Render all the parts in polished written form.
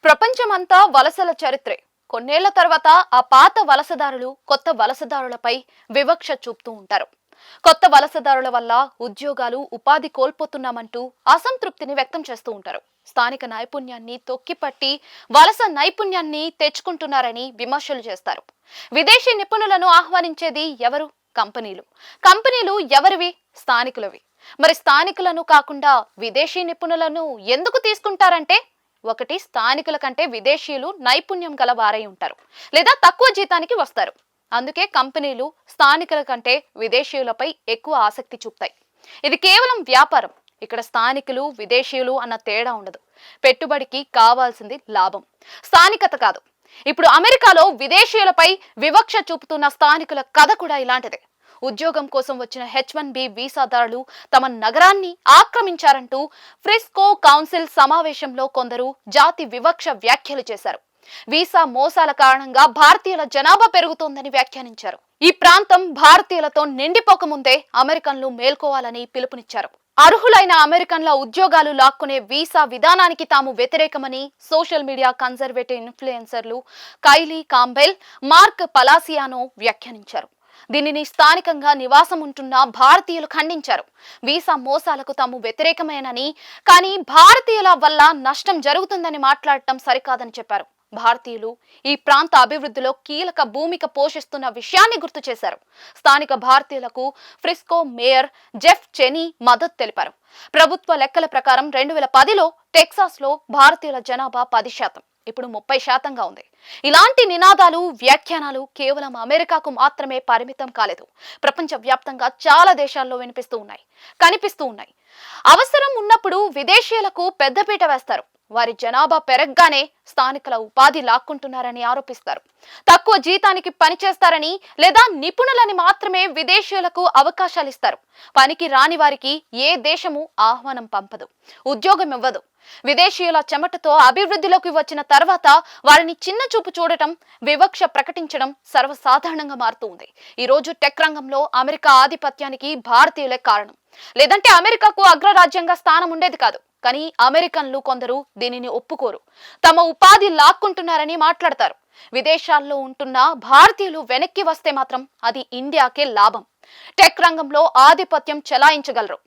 ప్రపంచమంతా వలసల చరిత్రే. కొన్నేళ్ల తర్వాత ఆ పాత వలసదారులు కొత్త వలసదారులపై వివక్ష చూపుతూ ఉంటారు. కొత్త వలసదారుల వల్ల ఉద్యోగాలు, ఉపాధి కోల్పోతున్నామంటూ అసంతృప్తిని వ్యక్తం చేస్తూ ఉంటారు. స్థానిక నైపుణ్యాన్ని తొక్కిపట్టి వలస నైపుణ్యాన్ని తెచ్చుకుంటున్నారని విమర్శలు చేస్తారు. విదేశీ నిపుణులను ఆహ్వానించేది ఎవరు? కంపెనీలు. కంపెనీలు ఎవరివి? స్థానికులవి. మరి స్థానికులను కాకుండా విదేశీ నిపుణులను ఎందుకు తీసుకుంటారంటే, ఒకటి, స్థానికుల కంటే విదేశీయులు నైపుణ్యం గల వారై ఉంటారు, లేదా తక్కువ జీతానికి వస్తారు. అందుకే కంపెనీలు స్థానికుల కంటే విదేశీయులపై ఎక్కువ ఆసక్తి చూపుతాయి. ఇది కేవలం వ్యాపారం. ఇక్కడ స్థానికులు, విదేశీయులు అన్న తేడా ఉండదు. పెట్టుబడికి కావాల్సింది లాభం, స్థానికత కాదు. ఇప్పుడు అమెరికాలో విదేశీయులపై వివక్ష చూపుతున్న స్థానికుల కథ కూడా ఇలాంటిదే. ఉద్యోగం కోసం వచ్చిన H1B వీసాదారులు తమ నగరాన్ని ఆక్రమించారంటూ ఫ్రిస్కో కౌన్సిల్ సమావేశంలో కొందరు జాతి వివక్ష వ్యాఖ్యలు చేశారు. వీసా మోసాల కారణంగా భారతీయుల జనాభా పెరుగుతోందని వ్యాఖ్యానించారు. ఈ ప్రాంతం భారతీయులతో నిండిపోకముందే అమెరికన్లు మేల్కోవాలని పిలుపునిచ్చారు. అర్హులైన అమెరికన్ల ఉద్యోగాలు లాక్కునే వీసా విధానానికి తాము వ్యతిరేకమని సోషల్ మీడియా కన్జర్వేటివ్ ఇన్ఫ్లుయెన్సర్లు కైలీ కాంబెల్, మార్క్ పలాసియానో వ్యాఖ్యానించారు. దీనిని స్థానికంగా నివాసం ఉంటున్న భారతీయులు ఖండించారు. వీసా మోసాలకు తాము వ్యతిరేకమేనని, కానీ భారతీయుల వల్ల నష్టం జరుగుతుందని మాట్లాడటం సరికాదని చెప్పారు. భారతీయులు ఈ ప్రాంత అభివృద్ధిలో కీలక భూమిక పోషిస్తున్న విషయాన్ని గుర్తు చేశారు. స్థానిక భారతీయులకు ఫ్రిస్కో మేయర్ జెఫ్ చెనీ మద్దతు తెలిపారు. ప్రభుత్వ లెక్కల ప్రకారం 2010లో టెక్సాస్లో భారతీయుల జనాభా 10%, ఇప్పుడు 30%గా ఉంది. ఇలాంటి నినాదాలు, వ్యాఖ్యానాలు కేవలం అమెరికాకు మాత్రమే పరిమితం కాలేదు. ప్రపంచ వ్యాప్తంగా చాలా దేశాల్లో కనిపిస్తూ ఉన్నాయి. అవసరం ఉన్నప్పుడు విదేశీయులకు పెద్దపీట వేస్తారు. వారి జనాభా పెరగగానే స్థానికుల ఉపాధి లాక్కుంటున్నారని ఆరోపిస్తారు. తక్కువ జీతానికి పనిచేస్తారని, లేదా నిపుణులని మాత్రమే విదేశీయులకు అవకాశాలు ఇస్తారు. పనికి రాని వారికి ఏ దేశము ఆహ్వానం పంపదు, ఉద్యోగం ఇవ్వదు. విదేశీయుల చెమటతో అభివృద్ధిలోకి వచ్చిన తర్వాత వారిని చిన్న చూపు చూడటం, వివక్ష ప్రకటించడం సర్వసాధారణంగా మారుతూ ఉంది. ఈ రోజు టెక్ రంగంలో అమెరికా ఆధిపత్యానికి భారతీయులే కారణం. లేదంటే అమెరికాకు అగ్రరాజ్యంగా స్థానం ఉండేది కాదు. కానీ అమెరికన్లు కొందరు దీనిని ఒప్పుకోరు. తమ ఉపాధి లాక్కుంటున్నారని మాట్లాడతారు. విదేశాల్లో ఉంటున్న భారతీయులు వెనక్కి వస్తే మాత్రం అది ఇండియాకే లాభం. టెక్ రంగంలో ఆధిపత్యం చెలాయించగలరు.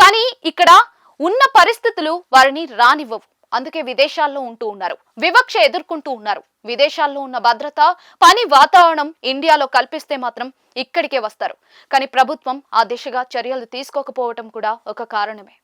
కానీ ఇక్కడ ఉన్న పరిస్థితులు వారిని రానివ్వవు. అందుకే విదేశాల్లో ఉన్నారు, వివక్ష ఎదుర్కొంటూ ఉన్నారు. విదేశాల్లో ఉన్న భద్రత, పని వాతావరణం ఇండియాలో కల్పిస్తే మాత్రం ఇక్కడికే వస్తారు. కానీ ప్రభుత్వం ఆ దిశగా చర్యలు తీసుకోకపోవటం కూడా ఒక కారణమే.